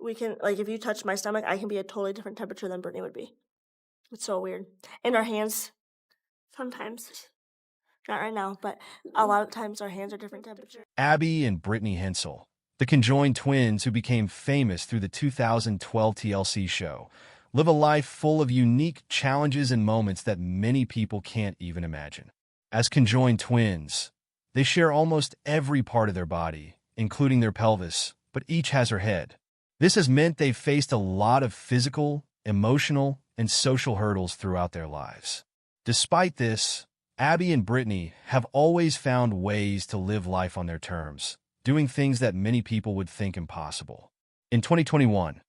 We can, like, if you touch my stomach, I can be a totally different temperature than Brittany would be. It's so weird. And our hands, sometimes, not right now, but a lot of times our hands are different temperature. Abby and Brittany Hensel, the conjoined twins who became famous through the 2012 TLC show, live a life full of unique challenges and moments that many people can't even imagine. As conjoined twins, they share almost every part of their body, including their pelvis, but each has her head. This has meant they've faced a lot of physical, emotional, and social hurdles throughout their lives. Despite this, Abby and Brittany have always found ways to live life on their terms, doing things that many people would think impossible. In 2021,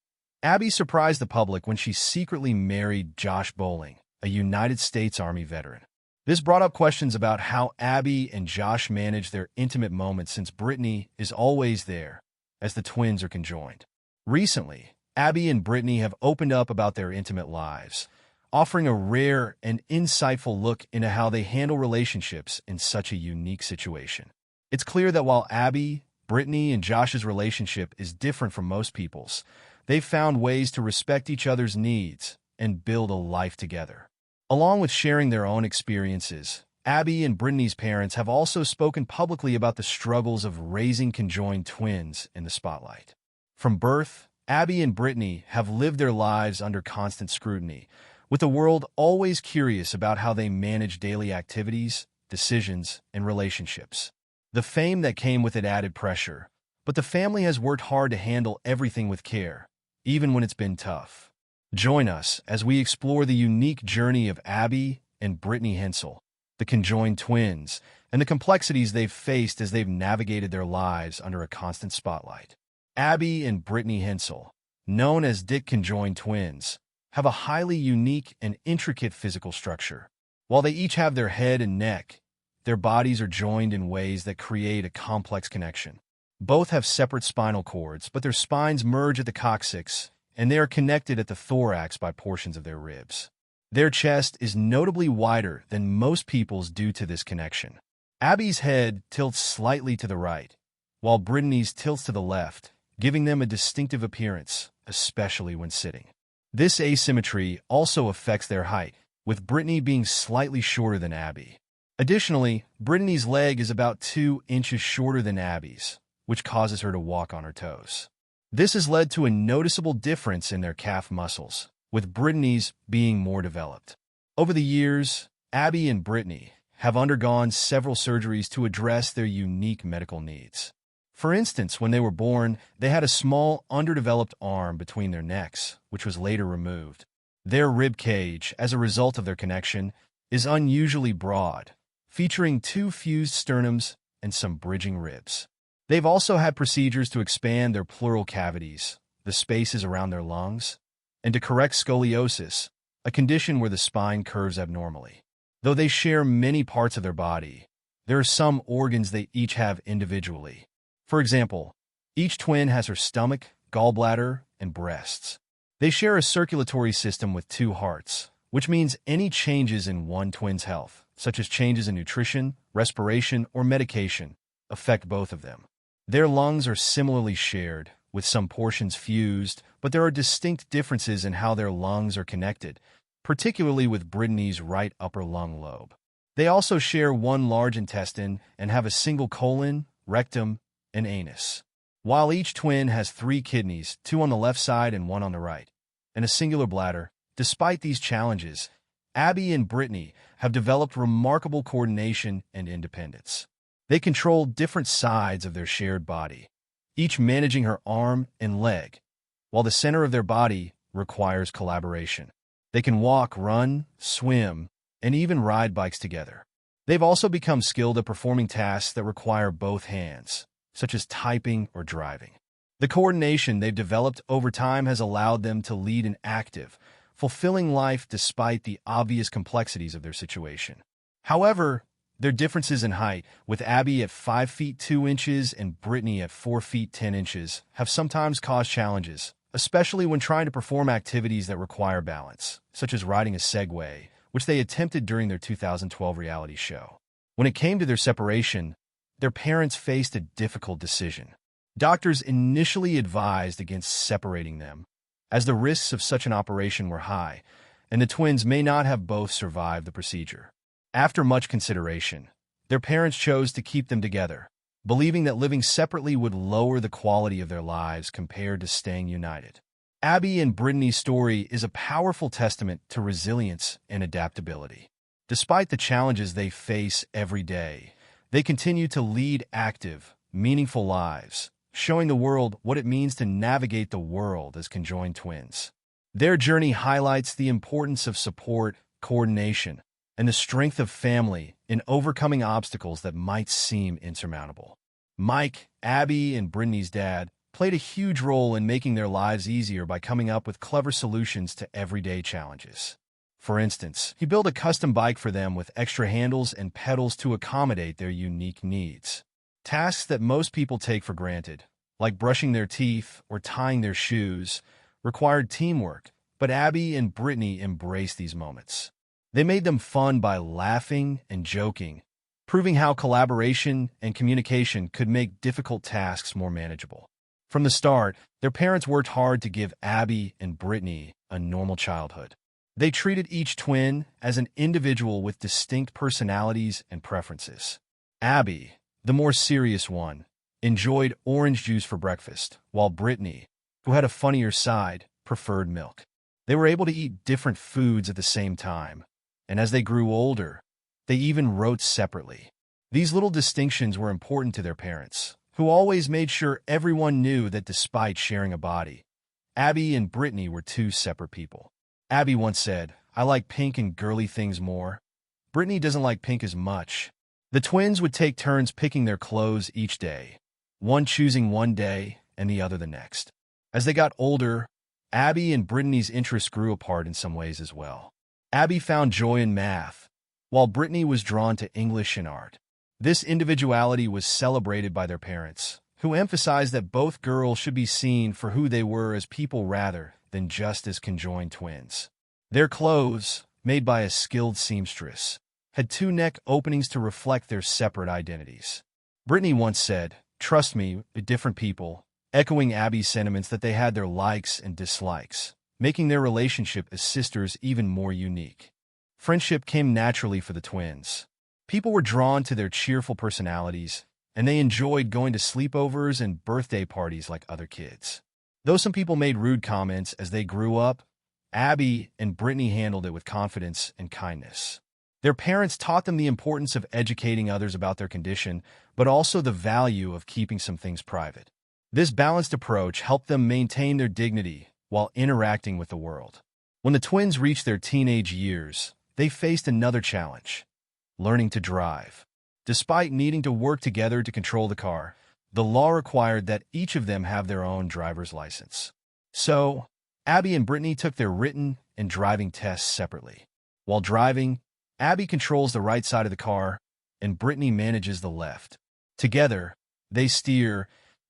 Abby surprised the public when she secretly married Josh Bowling, a United States Army veteran. This brought up questions about how Abby and Josh manage their intimate moments since Brittany is always there, as the twins are conjoined. Recently, Abby and Brittany have opened up about their intimate lives, offering a rare and insightful look into how they handle relationships in such a unique situation. It's clear that while Abby, Brittany, and Josh's relationship is different from most people's, they've found ways to respect each other's needs and build a life together. Along with sharing their own experiences, Abby and Brittany's parents have also spoken publicly about the struggles of raising conjoined twins in the spotlight. From birth, Abby and Brittany have lived their lives under constant scrutiny, with the world always curious about how they manage daily activities, decisions, and relationships. The fame that came with it added pressure, but the family has worked hard to handle everything with care, even when it's been tough. Join us as we explore the unique journey of Abby and Brittany Hensel, the conjoined twins, and the complexities they've faced as they've navigated their lives under a constant spotlight. Abby and Brittany Hensel, known as Dick conjoined twins, have a highly unique and intricate physical structure. While they each have their head and neck, their bodies are joined in ways that create a complex connection. Both have separate spinal cords, but their spines merge at the coccyx, and they are connected at the thorax by portions of their ribs. Their chest is notably wider than most people's due to this connection. Abby's head tilts slightly to the right, while Brittany's tilts to the left, giving them a distinctive appearance, especially when sitting. This asymmetry also affects their height, with Brittany being slightly shorter than Abby. Additionally, Brittany's leg is about 2 inches shorter than Abby's, which causes her to walk on her toes. This has led to a noticeable difference in their calf muscles, with Brittany's being more developed. Over the years, Abby and Brittany have undergone several surgeries to address their unique medical needs. For instance, when they were born, they had a small, underdeveloped arm between their necks, which was later removed. Their rib cage, as a result of their connection, is unusually broad, featuring 2 fused sternums and some bridging ribs. They've also had procedures to expand their pleural cavities, the spaces around their lungs, and to correct scoliosis, a condition where the spine curves abnormally. Though they share many parts of their body, there are some organs they each have individually. For example, each twin has her stomach, gallbladder, and breasts. They share a circulatory system with 2 hearts, which means any changes in one twin's health, such as changes in nutrition, respiration, or medication, affect both of them. Their lungs are similarly shared, with some portions fused, but there are distinct differences in how their lungs are connected, particularly with Brittany's right upper lung lobe. They also share one large intestine and have a single colon, rectum, and anus. While each twin has 3 kidneys, 2 on the left side and 1 on the right, and a singular bladder, despite these challenges, Abby and Brittany have developed remarkable coordination and independence. They control different sides of their shared body, each managing her arm and leg, while the center of their body requires collaboration. They can walk, run, swim, and even ride bikes together. They've also become skilled at performing tasks that require both hands, such as typing or driving. The coordination they've developed over time has allowed them to lead an active, fulfilling life despite the obvious complexities of their situation. However, their differences in height, with Abby at 5 feet 2 inches and Brittany at 4 feet 10 inches, have sometimes caused challenges, especially when trying to perform activities that require balance, such as riding a Segway, which they attempted during their 2012 reality show. When it came to their separation, their parents faced a difficult decision. Doctors initially advised against separating them, as the risks of such an operation were high, and the twins may not have both survived the procedure. After much consideration, their parents chose to keep them together, believing that living separately would lower the quality of their lives compared to staying united. Abby and Brittany's story is a powerful testament to resilience and adaptability. Despite the challenges they face every day, they continue to lead active, meaningful lives, showing the world what it means to navigate the world as conjoined twins. Their journey highlights the importance of support, coordination, and the strength of family in overcoming obstacles that might seem insurmountable. Mike, Abby, and Brittany's dad played a huge role in making their lives easier by coming up with clever solutions to everyday challenges. For instance, he built a custom bike for them with extra handles and pedals to accommodate their unique needs. Tasks that most people take for granted, like brushing their teeth or tying their shoes, required teamwork, but Abby and Brittany embraced these moments. They made them fun by laughing and joking, proving how collaboration and communication could make difficult tasks more manageable. From the start, their parents worked hard to give Abby and Brittany a normal childhood. They treated each twin as an individual with distinct personalities and preferences. Abby, the more serious one, enjoyed orange juice for breakfast, while Brittany, who had a funnier side, preferred milk. They were able to eat different foods at the same time, and as they grew older, they even wrote separately. These little distinctions were important to their parents, who always made sure everyone knew that despite sharing a body, Abby and Brittany were two separate people. Abby once said, "I like pink and girly things more. Brittany doesn't like pink as much." The twins would take turns picking their clothes each day, one choosing one day and the other the next. As they got older, Abby and Brittany's interests grew apart in some ways as well. Abby found joy in math, while Brittany was drawn to English and art. This individuality was celebrated by their parents, who emphasized that both girls should be seen for who they were as people rather than just as conjoined twins. Their clothes, made by a skilled seamstress, had two neck openings to reflect their separate identities. Brittany once said, "Trust me, we're different people," echoing Abby's sentiments that they had their likes and dislikes, making their relationship as sisters even more unique. Friendship came naturally for the twins. People were drawn to their cheerful personalities, and they enjoyed going to sleepovers and birthday parties like other kids. Though some people made rude comments as they grew up, Abby and Brittany handled it with confidence and kindness. Their parents taught them the importance of educating others about their condition, but also the value of keeping some things private. This balanced approach helped them maintain their dignity while interacting with the world. When the twins reached their teenage years, they faced another challenge: learning to drive. Despite needing to work together to control the car, the law required that each of them have their own driver's license. So, Abby and Brittany took their written and driving tests separately. While driving, Abby controls the right side of the car, and Brittany manages the left. Together, they steer,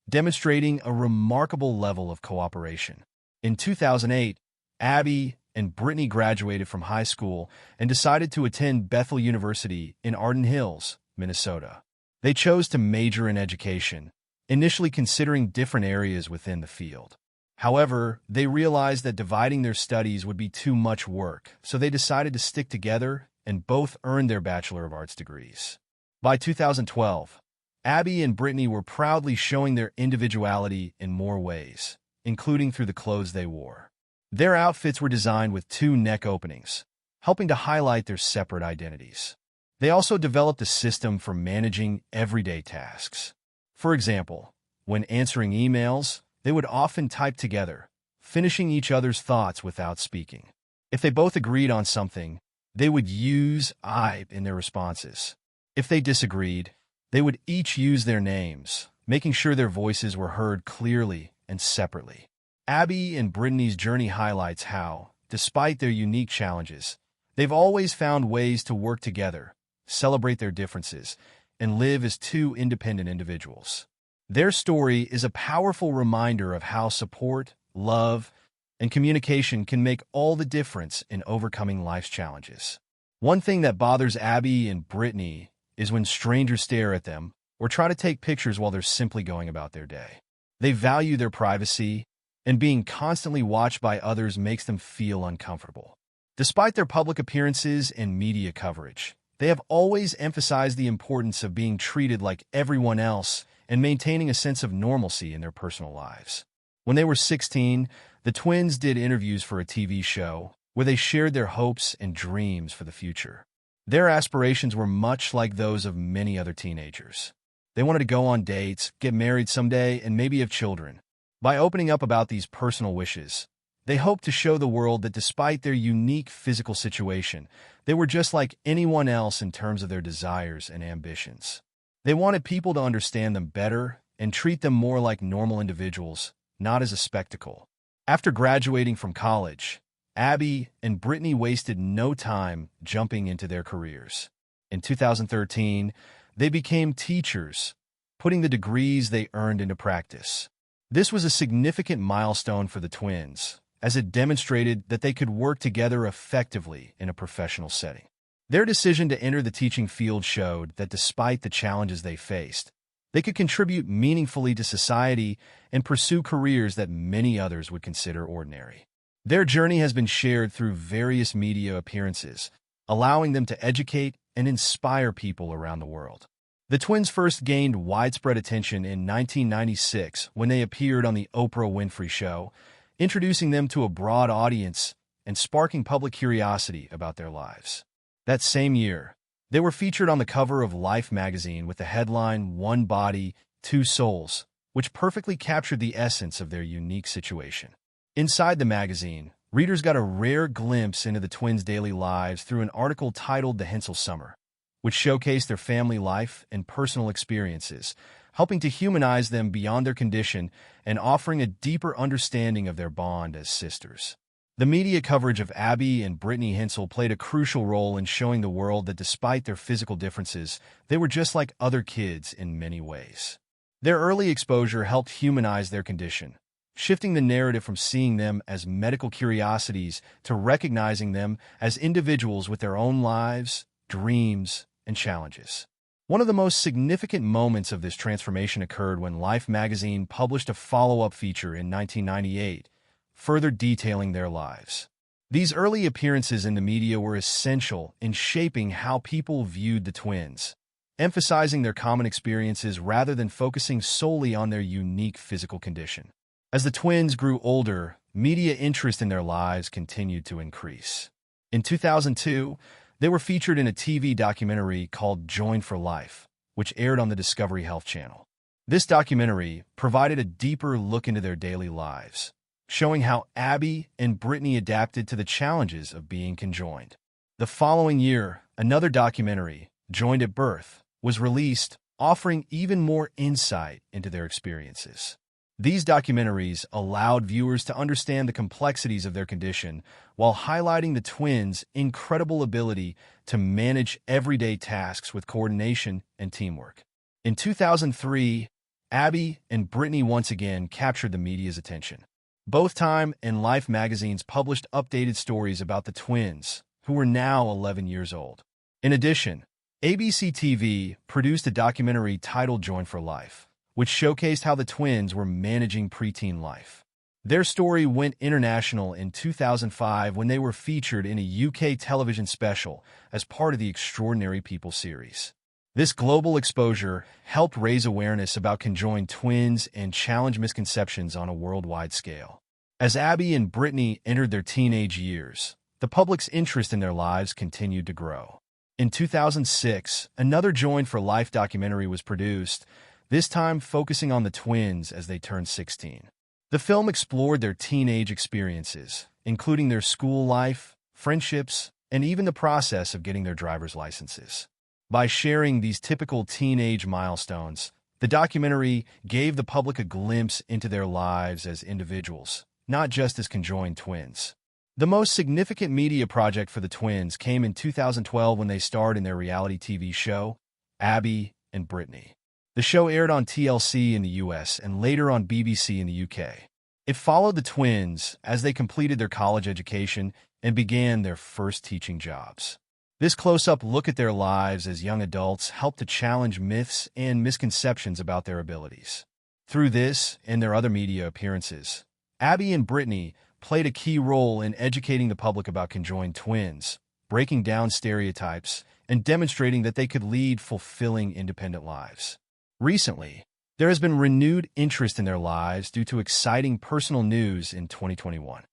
demonstrating a remarkable level of cooperation. In 2008, Abby and Brittany graduated from high school and decided to attend Bethel University in Arden Hills, Minnesota. They chose to major in education, initially considering different areas within the field. However, they realized that dividing their studies would be too much work, so they decided to stick together and both earned their Bachelor of Arts degrees. By 2012, Abby and Brittany were proudly showing their individuality in more ways, including through the clothes they wore. Their outfits were designed with two neck openings, helping to highlight their separate identities. They also developed a system for managing everyday tasks. For example, when answering emails, they would often type together, finishing each other's thoughts without speaking. If they both agreed on something, they would use "I" in their responses. If they disagreed, they would each use their names, making sure their voices were heard clearly and separately. Abby and Brittany's journey highlights how, despite their unique challenges, they've always found ways to work together, celebrate their differences, and live as two independent individuals. Their story is a powerful reminder of how support, love, and communication can make all the difference in overcoming life's challenges. One thing that bothers Abby and Brittany is when strangers stare at them or try to take pictures while they're simply going about their day. They value their privacy, and being constantly watched by others makes them feel uncomfortable. Despite their public appearances and media coverage, they have always emphasized the importance of being treated like everyone else and maintaining a sense of normalcy in their personal lives. When they were 16, the twins did interviews for a TV show where they shared their hopes and dreams for the future. Their aspirations were much like those of many other teenagers. They wanted to go on dates, get married someday, and maybe have children. By opening up about these personal wishes, they hoped to show the world that despite their unique physical situation, they were just like anyone else in terms of their desires and ambitions. They wanted people to understand them better and treat them more like normal individuals, not as a spectacle. After graduating from college, Abby and Brittany wasted no time jumping into their careers. In 2013, they became teachers, putting the degrees they earned into practice. This was a significant milestone for the twins, as it demonstrated that they could work together effectively in a professional setting. Their decision to enter the teaching field showed that despite the challenges they faced, they could contribute meaningfully to society and pursue careers that many others would consider ordinary. Their journey has been shared through various media appearances, allowing them to educate and inspire people around the world. The twins first gained widespread attention in 1996 when they appeared on The Oprah Winfrey Show, introducing them to a broad audience and sparking public curiosity about their lives. That same year, they were featured on the cover of Life magazine with the headline "One Body, Two Souls," which perfectly captured the essence of their unique situation. Inside the magazine, readers got a rare glimpse into the twins' daily lives through an article titled "The Hensel Summer," which showcased their family life and personal experiences, helping to humanize them beyond their condition and offering a deeper understanding of their bond as sisters. The media coverage of Abby and Brittany Hensel played a crucial role in showing the world that despite their physical differences, they were just like other kids in many ways. Their early exposure helped humanize their condition, shifting the narrative from seeing them as medical curiosities to recognizing them as individuals with their own lives, dreams, and challenges. One of the most significant moments of this transformation occurred when Life magazine published a follow-up feature in 1998, further detailing their lives. These early appearances in the media were essential in shaping how people viewed the twins, emphasizing their common experiences rather than focusing solely on their unique physical condition. As the twins grew older, media interest in their lives continued to increase. In 2002, they were featured in a TV documentary called Joined for Life, which aired on the Discovery Health Channel. This documentary provided a deeper look into their daily lives, showing how Abby and Brittany adapted to the challenges of being conjoined. The following year, another documentary, Joined at Birth, was released, offering even more insight into their experiences. These documentaries allowed viewers to understand the complexities of their condition while highlighting the twins' incredible ability to manage everyday tasks with coordination and teamwork. In 2003, Abby and Brittany once again captured the media's attention. Both Time and Life magazines published updated stories about the twins, who were now 11 years old. In addition, ABC TV produced a documentary titled Joined for Life, which showcased how the twins were managing preteen life. Their story went international in 2005 when they were featured in a UK television special as part of the Extraordinary People series. This global exposure helped raise awareness about conjoined twins and challenge misconceptions on a worldwide scale. As Abby and Brittany entered their teenage years, the public's interest in their lives continued to grow. In 2006, another Joined for Life documentary was produced, this time focusing on the twins as they turned 16. The film explored their teenage experiences, including their school life, friendships, and even the process of getting their driver's licenses. By sharing these typical teenage milestones, the documentary gave the public a glimpse into their lives as individuals, not just as conjoined twins. The most significant media project for the twins came in 2012 when they starred in their reality TV show, Abby and Brittany. The show aired on TLC in the US and later on BBC in the UK. It followed the twins as they completed their college education and began their first teaching jobs. This close-up look at their lives as young adults helped to challenge myths and misconceptions about their abilities. Through this and their other media appearances, Abby and Brittany played a key role in educating the public about conjoined twins, breaking down stereotypes, and demonstrating that they could lead fulfilling, independent lives. Recently, there has been renewed interest in their lives due to exciting personal news in 2021.